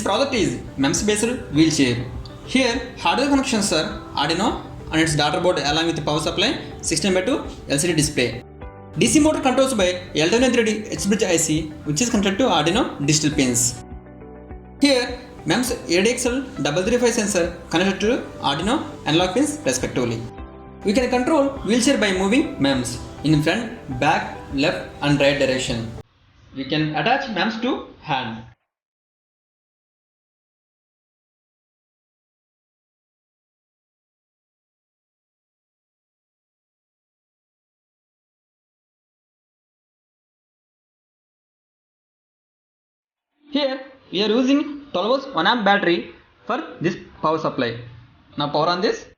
This project is MEMS based wheelchair. Here hardware connections are Arduino and its daughter board along with power supply 16:2 LCD display. DC motor controls by L203D H-bridge IC which is connected to Arduino digital pins. Here MEMS ADXL 335 sensor connected to Arduino analog pins respectively. We can control wheelchair by moving MEMS in front, back, left and right direction. We can attach MEMS to hand. Here we are using 12 volts 1 amp battery for this power supply. Now power on this.